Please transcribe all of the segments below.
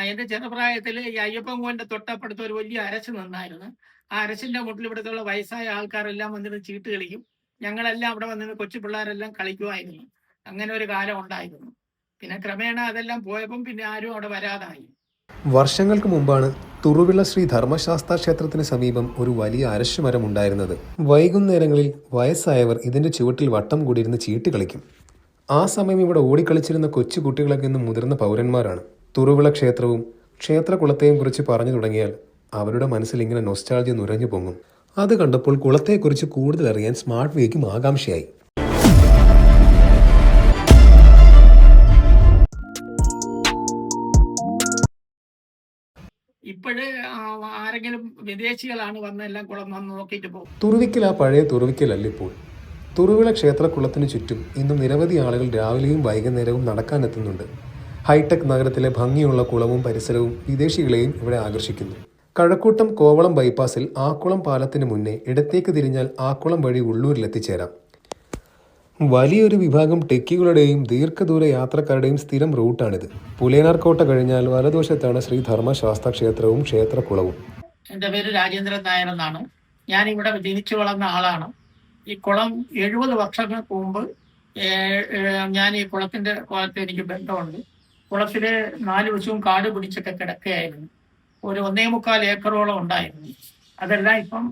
എന്റെ ചെറുപ്രായത്തിൽ ഈ അയ്യപ്പൻകോവിലിന്റെ തൊട്ടപ്പുറത്ത് ഒരു വലിയ അരച്ച് നിന്നായിരുന്നു. ആ അരച്ചിന്റെ മുട്ടിൽ ഇവിടുത്തുള്ള വയസ്സായ ആൾക്കാരെല്ലാം വന്നിട്ട് ചീട്ട് കളിക്കും. ഞങ്ങളെല്ലാം അവിടെ വന്നിട്ട് കൊച്ചു പിള്ളേരെല്ലാം കളിക്കുമായിരുന്നു. അങ്ങനെ ഒരു കാലം ഉണ്ടായിരുന്നു. പിന്നെ ക്രമേണ അതെല്ലാം പോയപ്പം പിന്നെ ആരും അവിടെ വരാതായി. വർഷങ്ങൾക്ക് മുമ്പാണ് തുറുവിള ശ്രീ ധർമ്മശാസ്ത്ര ക്ഷേത്രത്തിന് സമീപം ഒരു വലിയ അരശുമരം ഉണ്ടായിരുന്നത്. വൈകുന്നേരങ്ങളിൽ വയസ്സായവർ ഇതിന്റെ ചുവട്ടിൽ വട്ടം കൂടിയിരുന്ന് ചീട്ട് കളിക്കും. ആ സമയം ഇവിടെ ഓടിക്കളിച്ചിരുന്ന കൊച്ചു കുട്ടികളൊക്കെ ഇന്ന് മുതിർന്ന പൗരന്മാരാണ്. തുറുവിള ക്ഷേത്രവും ക്ഷേത്രകുളത്തെയും കുറിച്ച് പറഞ്ഞു തുടങ്ങിയാൽ അവരുടെ മനസ്സിൽ ഇങ്ങനെ നൊസ്റ്റാൾജിയ നുരഞ്ഞു പൊങ്ങും. അത് കണ്ടപ്പോൾ കുളത്തെക്കുറിച്ച് കൂടുതൽ അറിയാൻ സ്മാർട്ട് വേക്കും ആകാംക്ഷയായി. ഇപ്പോഴ് ആരെങ്കിലും വിദേശികളാണ് വന്നെല്ലാം കുളം വന്ന് നോക്കിയിട്ട് പോകും. തുറുവിക്കൽ ആ പഴയ തുറുവിക്കലല്ല ഇപ്പോൾ. തുറുവിള ക്ഷേത്രക്കുളത്തിന് ചുറ്റും ഇന്നും നിരവധി ആളുകൾ രാവിലെയും വൈകുന്നേരവും നടക്കാനെത്തുന്നുണ്ട്. ഹൈടെക് നഗരത്തിലെ ഭംഗിയുള്ള കുളവും പരിസരവും വിദേശികളെയും ഇവിടെ ആകർഷിക്കുന്നു. കഴക്കൂട്ടം കോവളം ബൈപ്പാസിൽ ആക്കുളം പാലത്തിന് മുന്നേ ഇടത്തേക്ക് തിരിഞ്ഞാൽ ആക്കുളം വഴി ഉള്ളൂരിലെത്തിച്ചേരാം. വലിയൊരു വിഭാഗം ടെക്കികളുടെയും ദീർഘദൂര യാത്രക്കാരുടെയും സ്ഥിരം റൂട്ടാണിത്. പുലേനാർ കോട്ട കഴിഞ്ഞാൽ വലതുവശത്താണ് ശ്രീ ധർമ്മശാസ്ത്ര ക്ഷേത്രവും ക്ഷേത്രക്കുളവും. എൻ്റെ പേര് രാജേന്ദ്രൻ നായർ എന്നാണ്. ഞാൻ ഇവിടെ ജനിച്ചു വളർന്ന ആളാണ്. ഈ കുളം 70 വർഷങ്ങൾക്ക് മുമ്പ് ഞാൻ ഈ കുളത്തിന്റെ ഭാഗത്ത് എനിക്ക് ബന്ധമുണ്ട്. കുളത്തില് 4 വശവും കാട് പിടിച്ചൊക്കെ കിടക്കുകയായിരുന്നു. ഒരു 1.25 ഏക്കറോളം ഉണ്ടായിരുന്നു. അതെല്ലാം ഇപ്പം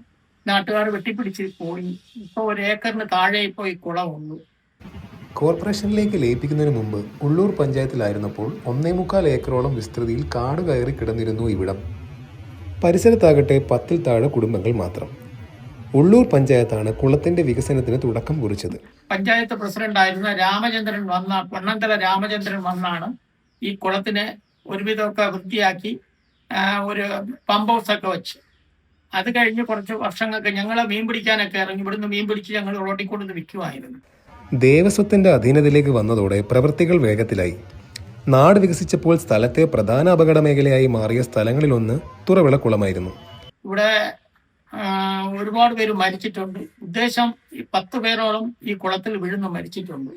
നാട്ടുകാർ വെട്ടിപ്പിടിച്ച് പോയി. ഇപ്പൊ 1 ഏക്കറിന് താഴെ ഇപ്പോൾ ഈ കുളമുള്ളൂ. കോർപ്പറേഷനിലേക്ക് ലയിപ്പിക്കുന്നതിന് മുമ്പ് ഉള്ളൂർ പഞ്ചായത്തിലായിരുന്നപ്പോൾ 1.25 ഏക്കറോളം വിസ്തൃതിയിൽ കാട് കയറി കിടന്നിരുന്നു ഇവിടം. പരിസരത്താകട്ടെ 10-ൽ താഴെ കുടുംബങ്ങൾ മാത്രം. ഉള്ളൂർ പഞ്ചായത്താണ് കുളത്തിന്റെ വികസനത്തിന് തുടക്കം കുറിച്ചത്. പഞ്ചായത്ത് പ്രസിഡന്റ് ആയിരുന്ന പൊണ്ണന്തല രാമചന്ദ്രൻ വന്നാണ് ഈ കുളത്തിനെ ഒരുവിധമൊക്കെ വൃത്തിയാക്കി ഒരു പമ്പ് ഹൗസ് ഒക്കെ വെച്ച്. അത് കഴിഞ്ഞ് കുറച്ച് വർഷങ്ങൾക്ക് ഞങ്ങൾ മീൻ പിടിക്കാനൊക്കെ ഇറങ്ങി. ഇവിടുന്ന് മീൻ പിടിച്ച് ഞങ്ങൾ റോട്ടിൽ കൊണ്ടുവന്ന് വിൽക്കുമായിരുന്നു. ദേവസ്വത്തിന്റെ അധീനതയിലേക്ക് വന്നതോടെ പ്രവൃത്തികൾ വേഗത്തിലായി. നാട് വികസിച്ചപ്പോൾ സ്ഥലത്തെ പ്രധാന അപകട മേഖലയായി മാറിയ സ്ഥലങ്ങളിലൊന്ന് തുറവിള കുളമായിരുന്നു. ഇവിടെ ഒരുപാട് പേര് മരിച്ചിട്ടുണ്ട്. ഉദ്ദേശം 10 പേരോളം ഈ കുളത്തിൽ വീഴുന്നു മരിച്ചിട്ടുണ്ട്.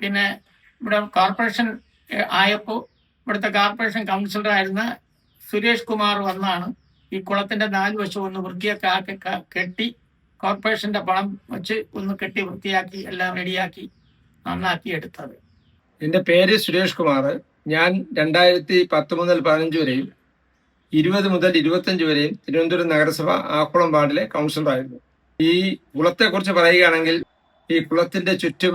പിന്നെ ഇവിടെ കോർപ്പറേഷൻ ആയപ്പോൾ ഇവിടുത്തെ കോർപ്പറേഷൻ കൗൺസിലറായിരുന്ന സുരേഷ് കുമാർ വന്നാണ് ഈ കുളത്തിന്റെ 4 വശവും ഒന്ന് വൃത്തിയാക്കി കെട്ടി കോർപ്പറേഷന്റെ പണം വെച്ച് ഒന്ന് കെട്ടി വൃത്തിയാക്കി എല്ലാം റെഡിയാക്കി നന്നാക്കി എടുത്തത്. എൻ്റെ പേര് സുരേഷ് കുമാർ. ഞാൻ 2010 മുതൽ 15 വരെയും 20 മുതൽ 25 വരെയും തിരുവനന്തപുരം നഗരസഭ ആക്കുളം വാർഡിലെ കൗൺസിലറായിരുന്നു. ഈ കുളത്തെക്കുറിച്ച് പറയുകയാണെങ്കിൽ ഈ കുളത്തിന്റെ ചുറ്റും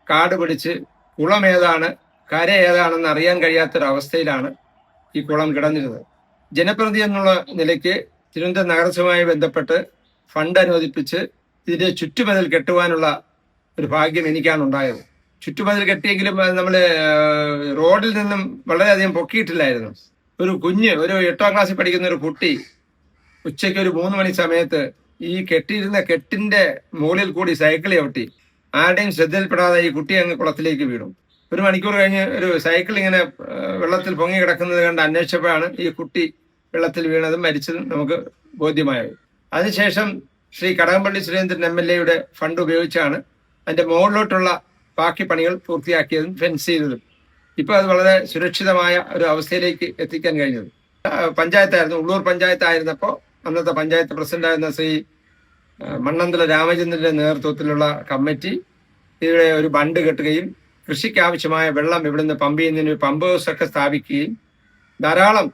കാട് പിടിച്ച് കുളം ഏതാണ് കര ഏതാണെന്ന് അറിയാൻ കഴിയാത്തൊരവസ്ഥയിലാണ് ഈ കുളം കിടന്നിരുന്നത്. ജനപ്രതിനിധി എന്നുള്ള നിലയ്ക്ക് തിരുവനന്തപുരം നഗരസഭയുമായി ബന്ധപ്പെട്ട് ഫണ്ട് അനുവദിപ്പിച്ച് ഇതിന്റെ ചുറ്റുമതിൽ കെട്ടുവാനുള്ള ഒരു ഭാഗ്യം എനിക്കാണ് ഉണ്ടായത്. ചുറ്റുമതിൽ കെട്ടിയെങ്കിലും നമ്മൾ റോഡിൽ നിന്നും വളരെയധികം പൊക്കിയിട്ടില്ലായിരുന്നു. ഒരു 8ാം ക്ലാസ്സിൽ പഠിക്കുന്ന ഒരു കുട്ടി ഉച്ചയ്ക്ക് ഒരു 3 മണി സമയത്ത് ഈ കെട്ടിയിരുന്ന കെട്ടിന്റെ മുകളിൽ കൂടി സൈക്കിൾ ചവിട്ടി. ആരുടെയും ശ്രദ്ധയിൽപ്പെടാതെ ഈ കുട്ടി അങ്ങ് കുളത്തിലേക്ക് വീണു. 1 മണിക്കൂർ കഴിഞ്ഞ് ഒരു സൈക്കിൾ ഇങ്ങനെ വെള്ളത്തിൽ പൊങ്ങി കിടക്കുന്നത് കണ്ട് അന്വേഷിച്ചപ്പോഴാണ് ഈ കുട്ടി വെള്ളത്തിൽ വീണതും മരിച്ചതും നമുക്ക് ബോധ്യമായത്. അതിനുശേഷം ശ്രീ കടകംപള്ളി സുരേന്ദ്രൻ MLA ഫണ്ട് ഉപയോഗിച്ചാണ് അതിന്റെ മുകളിലോട്ടുള്ള ബാക്കി പണികൾ പൂർത്തിയാക്കിയതും ഫെൻസ് ചെയ്തതും. ഇപ്പൊ അത് വളരെ സുരക്ഷിതമായ ഒരു അവസ്ഥയിലേക്ക് എത്തിക്കാൻ കഴിഞ്ഞത്. പഞ്ചായത്തായിരുന്നു, ഉള്ളൂർ പഞ്ചായത്തായിരുന്നപ്പോൾ അന്നത്തെ പഞ്ചായത്ത് പ്രസിഡന്റായിരുന്ന ശ്രീ മണ്ണന്തല രാമചന്ദ്രന്റെ നേതൃത്വത്തിലുള്ള കമ്മിറ്റി ഇവിടെ ഒരു ബണ്ട് കെട്ടുകയും കൃഷിക്ക് ആവശ്യമായ വെള്ളം ഇവിടുന്ന് പമ്പ് ചെയ്യുന്നതിന് പമ്പ് ഹൗസ് ഒക്കെ സ്ഥാപിക്കുകയും ധാരാളം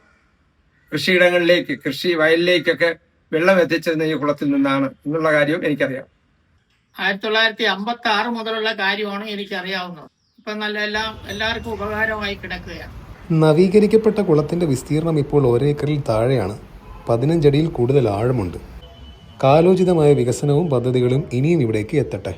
കൃഷിയിടങ്ങളിലേക്ക് വയലിലേക്കൊക്കെ വെള്ളം എത്തിച്ചിരുന്ന ഈ കുളത്തിൽ നിന്നാണ് എന്നുള്ള കാര്യവും എനിക്കറിയാം. 1956 മുതലുള്ള കാര്യമാണ് എനിക്കറിയാവുന്നത്. ഇപ്പൊ എല്ലാവർക്കും ഉപകാരമായി കിടക്കുകയാണ്. നവീകരിക്കപ്പെട്ട കുളത്തിന്റെ വിസ്തീർണം ഇപ്പോൾ 1 ഏക്കറിൽ താഴെയാണ്. 15 അടിയിൽ കൂടുതൽ ആഴമുണ്ട്. കാലോചിതമായ വികസനവും പദ്ധതികളും ഇനിയും ഇവിടേക്ക് എത്തട്ടെ.